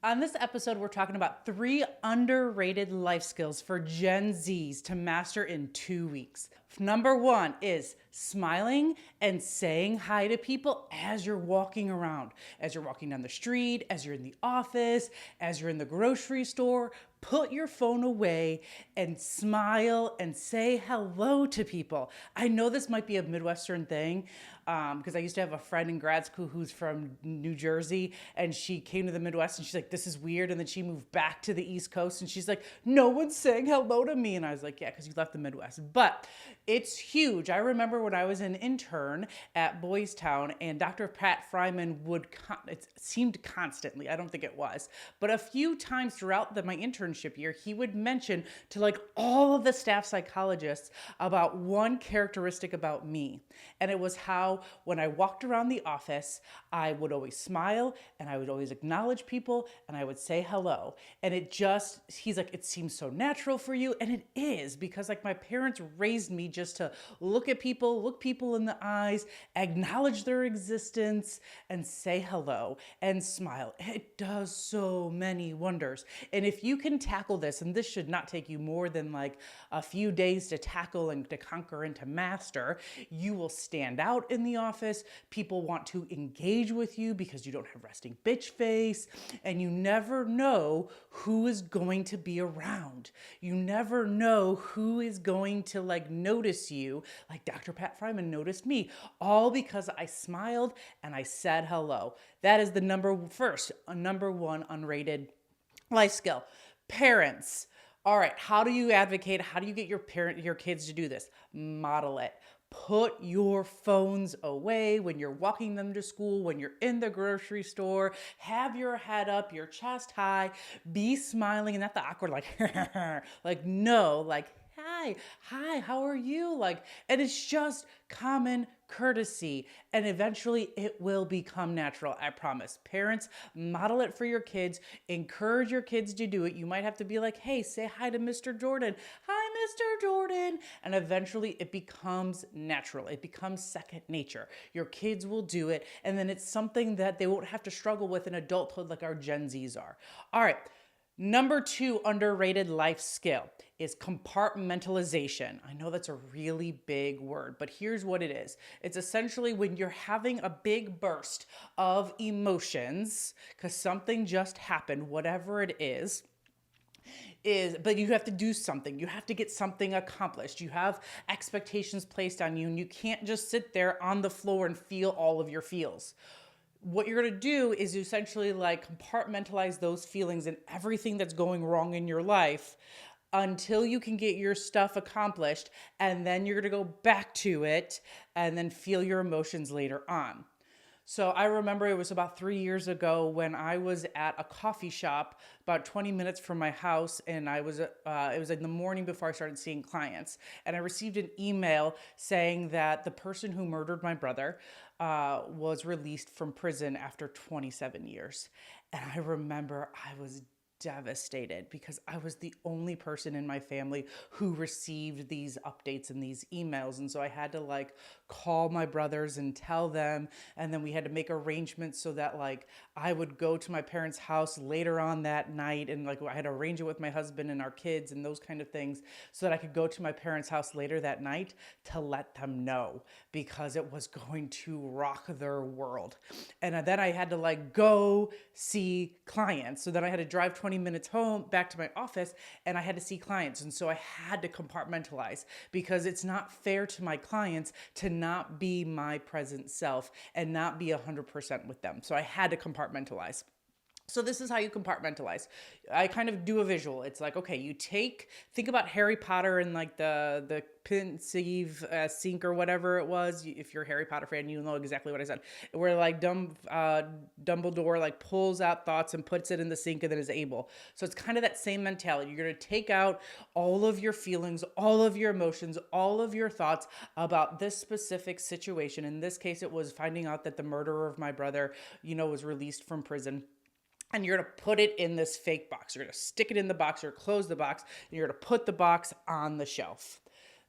On this episode, we're talking about 3 underrated life skills for Gen Zs to master in 2 weeks. Number 1 is smiling and saying hi to people as you're walking around, as you're walking down the street, as you're in the office, as you're in the grocery store. Put your phone away and smile and say hello to people. I know this might be a Midwestern thing because I used to have a friend in grad school who's from New Jersey, and she came to the Midwest and she's like, this is weird. And then she moved back to the East Coast and she's like, no one's saying hello to me. And I was like, yeah, because you left the Midwest. But it's huge. I remember when I was an intern at Boys Town, and Dr. Pat Fryman it seemed constantly, I don't think it was, but a few times throughout my internship year, he would mention to like all of the staff psychologists about one characteristic about me. And it was how when I walked around the office, I would always smile and I would always acknowledge people and I would say hello. And he's like, it seems so natural for you. And it is, because like my parents raised me just to look people in the eyes, acknowledge their existence, and say hello and smile. It does so many wonders. And if you can tackle this, and this should not take you more than like a few days to tackle and to conquer and to master, you will stand out in the office. People want to engage with you because you don't have resting bitch face, and you never know who is going to be around. You never know who is going to like notice you, like Dr. Pat Fryman noticed me, all because I smiled and I said hello. That is the number one unrated life skill. Parents. All right, how do you advocate? How do you get your kids to do this? Model it. Put your phones away when you're walking them to school, when you're in the grocery store. Have your head up, your chest high. Be smiling, and not the awkward like, like no, like hi, how are you? Like, and it's just common courtesy, and eventually it will become natural. I promise. Parents, model it for your kids. Encourage your kids to do it. You might have to be like, hey, say hi to Mr. Jordan. Hi, Mr. Jordan. And eventually it becomes natural. It becomes second nature. Your kids will do it, and then it's something that they won't have to struggle with in adulthood like our Gen Zs are. All right. Number 2 underrated life skill is compartmentalization. I know that's a really big word, but here's what it is. It's essentially when you're having a big burst of emotions because something just happened, whatever it is, but you have to do something. You have to get something accomplished. You have expectations placed on you, and you can't just sit there on the floor and feel all of your feels. What you're going to do is essentially like compartmentalize those feelings and everything that's going wrong in your life until you can get your stuff accomplished, and then you're going to go back to it and then feel your emotions later on. So I remember it was about 3 years ago when I was at a coffee shop about 20 minutes from my house, and it was in the morning before I started seeing clients, and I received an email saying that the person who murdered my brother was released from prison after 27 years. And I remember I was devastated because I was the only person in my family who received these updates and these emails. And so I had to like call my brothers and tell them. And then we had to make arrangements so that like I would go to my parents' house later on that night. And like I had to arrange it with my husband and our kids and those kind of things so that I could go to my parents' house later that night to let them know, because it was going to rock their world. And then I had to like go see clients. So then I had to drive 20 minutes home back to my office, and I had to see clients. And so I had to compartmentalize because it's not fair to my clients to not be my present self and not be 100% with them. So I had to compartmentalize. So this is how you compartmentalize. I kind of do a visual. It's like, okay, think about Harry Potter and like the pensieve sink or whatever it was. If you're a Harry Potter fan, you know exactly what I said. Where like Dumbledore like pulls out thoughts and puts it in the sink and then is able. So it's kind of that same mentality. You're going to take out all of your feelings, all of your emotions, all of your thoughts about this specific situation. In this case, it was finding out that the murderer of my brother, was released from prison. And you're going to put it in this fake box. You're going to stick it in the box or close the box, and you're going to put the box on the shelf.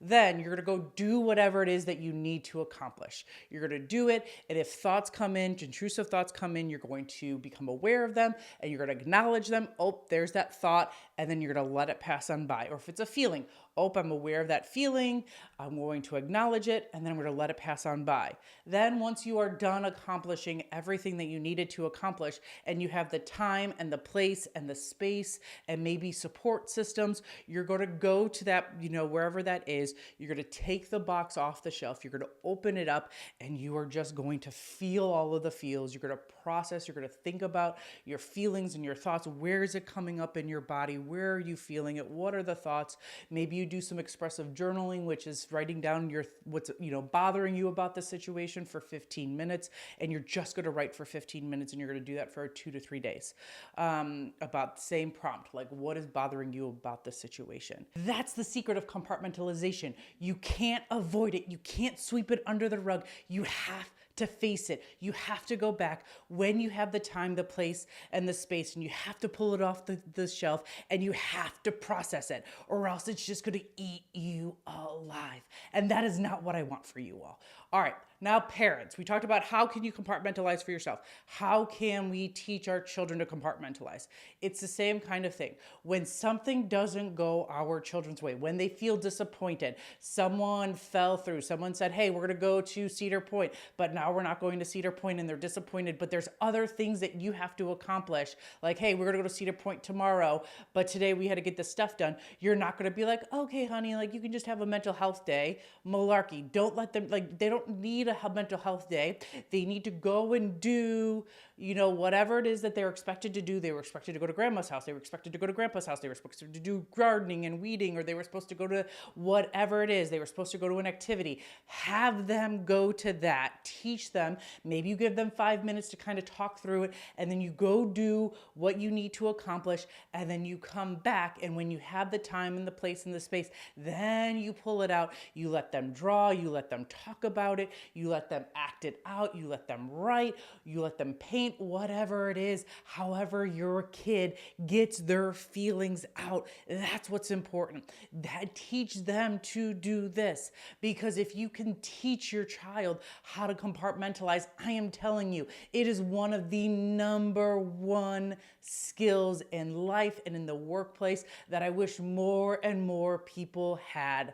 Then you're gonna go do whatever it is that you need to accomplish. You're gonna do it, and if thoughts come in, intrusive thoughts come in, you're going to become aware of them and you're gonna acknowledge them. Oh, there's that thought, and then you're gonna let it pass on by. Or if it's a feeling, oh, I'm aware of that feeling, I'm going to acknowledge it, and then I'm going to let it pass on by. Then once you are done accomplishing everything that you needed to accomplish, and you have the time and the place and the space and maybe support systems, you're going to go to that, wherever that is, you're going to take the box off the shelf, you're going to open it up, and you are just going to feel all of the feels. You're going to process, you're going to think about your feelings and your thoughts. Where is it coming up in your body? Where are you feeling it? What are the thoughts? Maybe you do some expressive journaling, which is writing down what's bothering you about the situation for 15 minutes, and you're just going to write for 15 minutes, and you're going to do that for 2 to 3 days about the same prompt, like what is bothering you about the situation. That's the secret of compartmentalization. You can't avoid it. You can't sweep it under the rug. You have to face it. You have to go back when you have the time, the place, and the space, and you have to pull it off the shelf, and you have to process it, or else it's just going to eat you alive. And that is not what I want for you all. All right, now parents, we talked about how can you compartmentalize for yourself? How can we teach our children to compartmentalize? It's the same kind of thing. When something doesn't go our children's way, when they feel disappointed, someone fell through, someone said, hey, we're going to go to Cedar Point, but now we're not going to Cedar Point, and they're disappointed, but there's other things that you have to accomplish. Like, hey, we're going to go to Cedar Point tomorrow, but today we had to get this stuff done. You're not going to be like, okay, honey, like you can just have a mental health day. Malarkey. Don't let them, they don't need a mental health day. They need to go and do, whatever it is that they're expected to do. They were expected to go to grandma's house. They were expected to go to grandpa's house. They were supposed to do gardening and weeding, or they were supposed to go to whatever it is. They were supposed to go to an activity. Have them go to that. Teach them. Maybe you give them 5 minutes to kind of talk through it, and then you go do what you need to accomplish, and then you come back, and when you have the time and the place and the space, then you pull it out. You let them draw. You let them talk about it. You let them act it out. You let them write. You let them paint, whatever it is. However your kid gets their feelings out, that's what's important. That teach them to do this, because if you can teach your child how to compartmentalize, I am telling you, it is one of the number one skills in life and in the workplace that I wish more and more people had.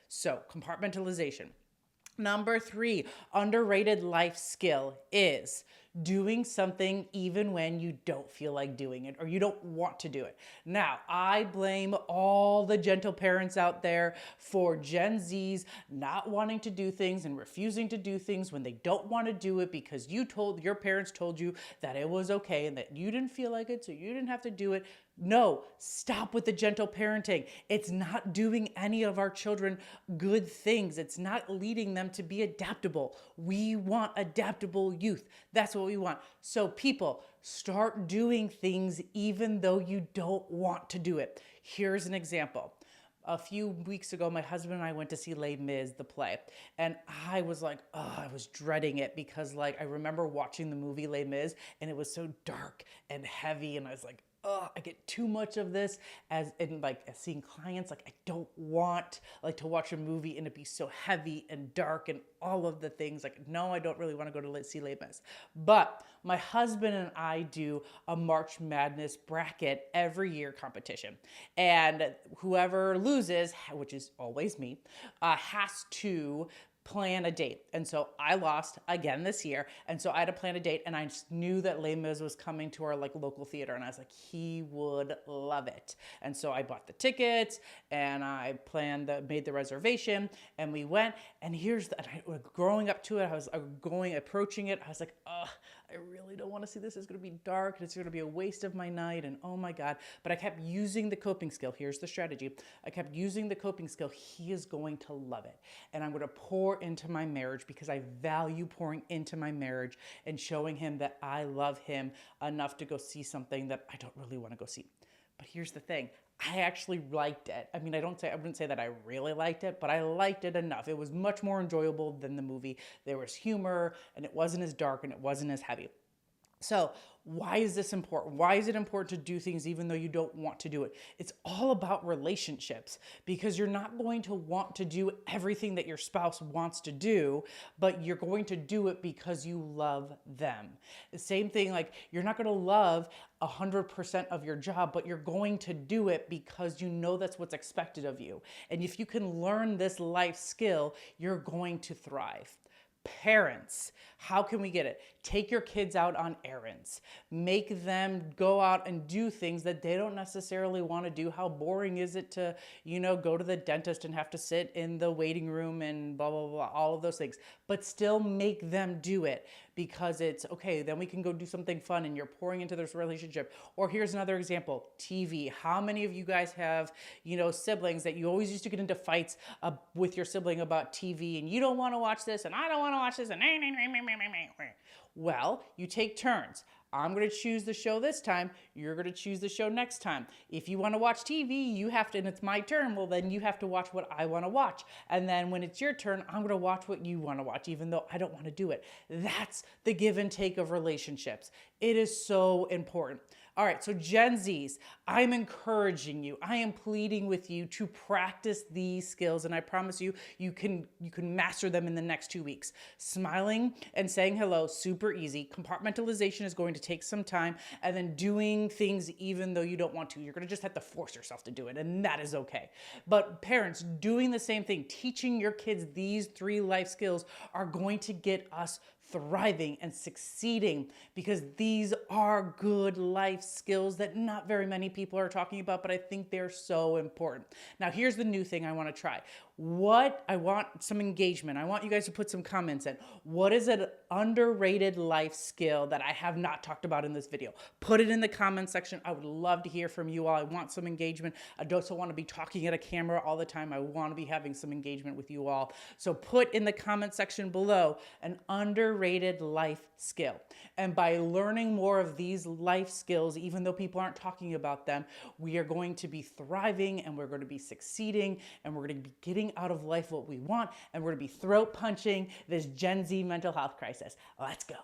So, compartmentalization. Number 3, underrated life skill is doing something even when you don't feel like doing it or you don't want to do it. Now, I blame all the gentle parents out there for Gen Zs not wanting to do things and refusing to do things when they don't want to do it because your parents told you that it was okay and that you didn't feel like it, so you didn't have to do it. No, stop with the gentle parenting. It's not doing any of our children good things. It's not leading them to be adaptable. We want adaptable youth. That's what we want. So people, start doing things even though you don't want to do it. Here's an example. A few weeks ago, my husband and I went to see Les Mis, the play. And I was like, I was dreading it because I remember watching the movie Les Mis and it was so dark and heavy. And I was like, I get too much of this as seeing clients. I don't want to watch a movie and it be so heavy and dark and all of the things. No, I don't really want to go to see Les Mis. But my husband and I do a March Madness bracket every year competition. And whoever loses, which is always me, has to plan a date. And so I lost again this year. And so I had to plan a date, and I just knew that Les Mis was coming to our local theater. And I was like, he would love it. And so I bought the tickets and I made the reservation, and we went. And growing up to it, I was approaching it. I was like, I really don't want to see this. It's going to be dark. It's going to be a waste of my night. And oh my God. But I kept using the coping skill. Here's the strategy. I kept using the coping skill. He is going to love it. And I'm going to pour into my marriage because I value pouring into my marriage and showing him that I love him enough to go see something that I don't really want to go see. But here's the thing. I actually liked it. I mean, I wouldn't say that I really liked it, but I liked it enough. It was much more enjoyable than the movie. There was humor, and it wasn't as dark, and it wasn't as heavy. So Why is this important? Why is it important to do things even though you don't want to do it? It's all about relationships, because you're not going to want to do everything that your spouse wants to do, but you're going to do it because you love them. The same thing, like you're not going to love 100% of your job, but you're going to do it because you know that's what's expected of you. And if you can learn this life skill, you're going to thrive. Parents, how can we get it? Take your kids out on errands. Make them go out and do things that they don't necessarily want to do. How boring is it to, go to the dentist and have to sit in the waiting room and blah, blah, blah, all of those things. But still make them do it, because it's okay, then we can go do something fun and you're pouring into this relationship. Or here's another example, TV. How many of you guys have, siblings that you always used to get into fights with your sibling about TV, and you don't want to watch this and I don't want to watch this and well, you take turns. I'm going to choose the show this time. You're going to choose the show next time. If you want to watch TV, you have to, and it's my turn, well, then you have to watch what I want to watch. And then when it's your turn, I'm going to watch what you want to watch, even though I don't want to do it. That's the give and take of relationships. It is so important. All right, so Gen Zs, I'm encouraging you, I am pleading with you to practice these skills, and I promise you, you can master them in the next 2 weeks. Smiling and saying hello, super easy. Compartmentalization is going to take some time, and then doing things even though you don't want to. You're gonna just have to force yourself to do it, and that is okay. But parents, doing the same thing, teaching your kids these 3 life skills are going to get us thriving and succeeding, because these are good life skills that not very many people are talking about, but I think they're so important. Now, here's the new thing I want to try. I want some engagement. I want you guys to put some comments in. What is an underrated life skill that I have not talked about in this video? Put it in the comment section. I would love to hear from you all. I want some engagement. I don't want to be talking at a camera all the time. I want to be having some engagement with you all. So put in the comment section below an underrated life skill. And by learning more of these life skills, even though people aren't talking about them, we are going to be thriving, and we're going to be succeeding, and we're going to be getting out of life what we want, and we're going to be throat punching this Gen Z mental health crisis. Let's go.